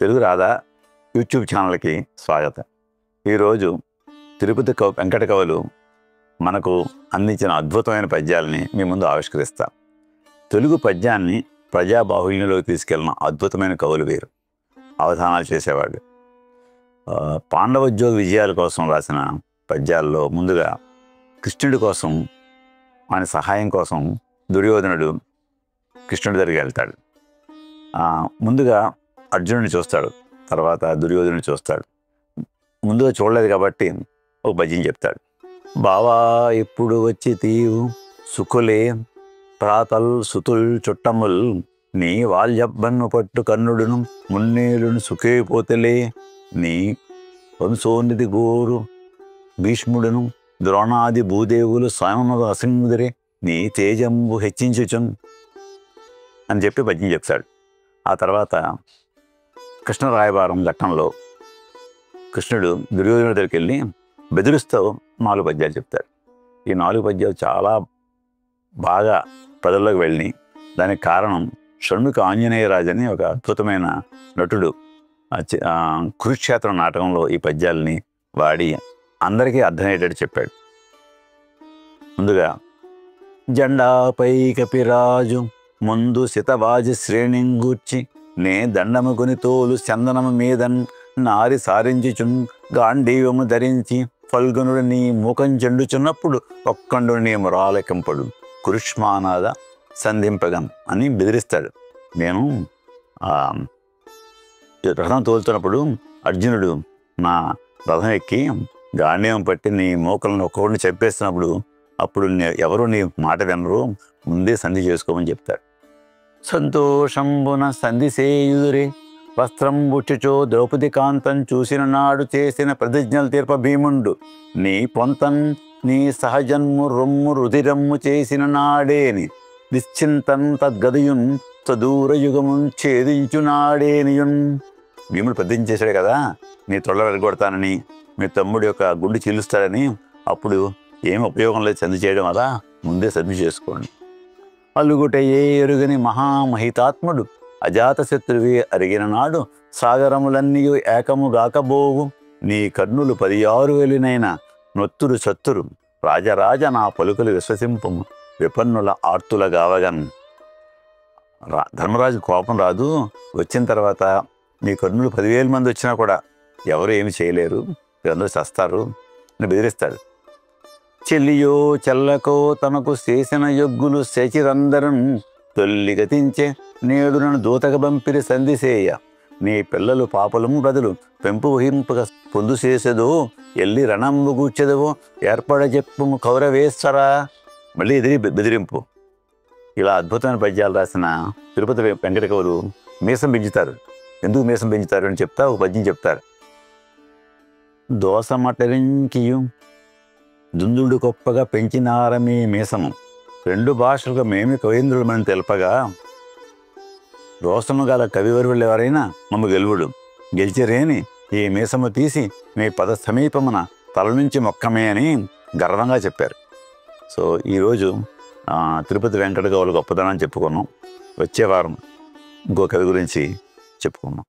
Telugu Radha YouTube ఛానల్కి స్వాగతం. ఈరోజు తిరుపతి వెంకట కవులు మనకు అందించిన అద్భుతమైన పద్యాలని మీ ముందు ఆవిష్కరిస్తాం. తెలుగు పద్యాన్ని ప్రజాబాహుళ్యంలోకి తీసుకెళ్ళిన అద్భుతమైన కవులు వీరు. అవధానాలు చేసేవాళ్ళు. పాండవోద్యోగ విజయాల కోసం రాసిన పద్యాల్లో ముందుగా కృష్ణుడి కోసం, ఆయన సహాయం కోసం దుర్యోధనుడు కృష్ణుడి దగ్గరికి వెళ్తాడు. ముందుగా అర్జునుడిని చూస్తాడు, తర్వాత దుర్యోధనుడిని చూస్తాడు. ముందుగా చూడలేదు కాబట్టి ఒక పద్యం చెప్తాడు. బావా ఇప్పుడు వచ్చి తీవు సుఖులే ప్రాతల్ సుతుల్ చుట్టముల్ నీ వాల్యబ్బన్ను పట్టు కన్నుడును మున్నేలును సుఖేపోతలే నీ వంశోనిధి గోరు భీష్ముడును ద్రోణాది భూదేవులు స్వయమును అసింగుదరే నీ తేజంబు హెచ్చించుచున్ అని చెప్పి పద్యం చెప్తాడు. ఆ తర్వాత కృష్ణ రాయబారం ఘట్టంలో కృష్ణుడు దుర్యోధనుడి దగ్గరికి వెళ్ళి బెదిరిస్తూ 4 పద్యాలు చెప్తాడు. ఈ 4 పద్యాలు చాలా బాగా ప్రజల్లోకి వెళ్ళి, దానికి కారణం షణ్ముఖ ఆంజనేయరాజు అని ఒక అద్భుతమైన నటుడు కురుక్షేత్ర నాటకంలో ఈ పద్యాలని వాడి అందరికీ అర్థమయ్యేటట్టు చెప్పాడు. ముందుగా జెండాపై కపిరాజు ముందు శితవాజి శ్రేణింగూర్చి నే దండముకుని తోలు చందనము మీదన్ నారి సారించుచున్ గాంధీవము ధరించి ఫల్గునుడు నీ ముఖం చెండుచున్నప్పుడు ఒక్కండు నీ మురాలకింపడు కురుష్మానాద సంధింపగం అని బెదిరిస్తాడు. నేను రథం తోలుతున్నప్పుడు అర్జునుడు నా రథం ఎక్కి గాంధీవం పట్టి నీ మోకలను ఒక్కొక్కడిని చెప్పేస్తున్నప్పుడు అప్పుడు ఎవరు నీ మాట వినరు, ముందే సంధి చేసుకోమని చెప్తాడు. సంతోషంబున సంధి సేయుదురే వస్త్రం బుచ్చుచో ద్రౌపది కాంతం చూసిన నాడు చేసిన ప్రతిజ్ఞలు తీర్ప భీముండు నీ పొంతన్ నీ సహజన్ము రొమ్ము రుధిరమ్ము చేసిన నాడేని నిశ్చింతన్ తద్గదయున్ సదూరయుగమున్ ఛేదించునాడేనియున్. భీముడు ప్రతిజ్ఞ చేశాడు కదా, నీ తొళ్ళ వెళ్ళగొడతానని, మీ తమ్ముడి యొక్క గుండు చీలుస్తాడని. అప్పుడు ఏం ఉపయోగం లేదు సంధి చేయడం, అలా ముందే సంధి చేసుకోండి. అలుగుటయే ఎరుగని మహామహితాత్ముడు అజాతశత్రువే అరిగిన నాడు సాగరములన్నీ ఏకము గాకబోవు నీ కర్ణులు 16,000 నొత్తురు చత్తురు రాజరాజ నా పలుకులు విశ్వసింపము విపన్నుల ఆర్తుల గావగన్. ధర్మరాజు కోపం రాదు, వచ్చిన తర్వాత నీ కర్ణులు 10,000 మంది వచ్చినా కూడా ఎవరు ఏమి చేయలేరు, వీరందరూ చస్తారు అని బెదిరిస్తాడు. చెల్లియో చెల్లకో తమకు చేసిన యొగ్గులు శచిరందరం తొల్లి గతించే నేడు నన్ను దూతక బంపిరి సంధిసేయ నీ పిల్లలు పాపలము బదులు పెంపు వహింపక పొందు చేసేదో ఎల్లి రణంబు కూర్చెదవో ఏర్పడ చెప్పు కౌరవేశ్వరా. మళ్ళీ బెదిరింపు. ఇలా అద్భుతమైన పద్యాలు రాసిన తిరుపతి వెంకట కవులు మీసం పెంచుతారు. ఎందుకు మీసం పెంచుతారు అని చెప్తా ఒక పద్యం చెప్తారు. దోసమటరింకియు దుందుడు గొప్పగా పెంచినారమీ మీసము 2 భాషలకు మేమి కవీంద్రులమని తెలపగా రోషము గల కవివరులు ఎవరైనా మమ్మ గెలువుడు గెలిచిరేని ఈ మీసము తీసి మీ పద సమీపమున తల నుంచి మొక్కమే అని గర్వంగా చెప్పారు. సో ఈరోజు తిరుపతి వెంకట కవుల గొప్పదనాన్ని చెప్పుకున్నాం. వచ్చే వారం ఇంకో కవి గురించి చెప్పుకున్నాం.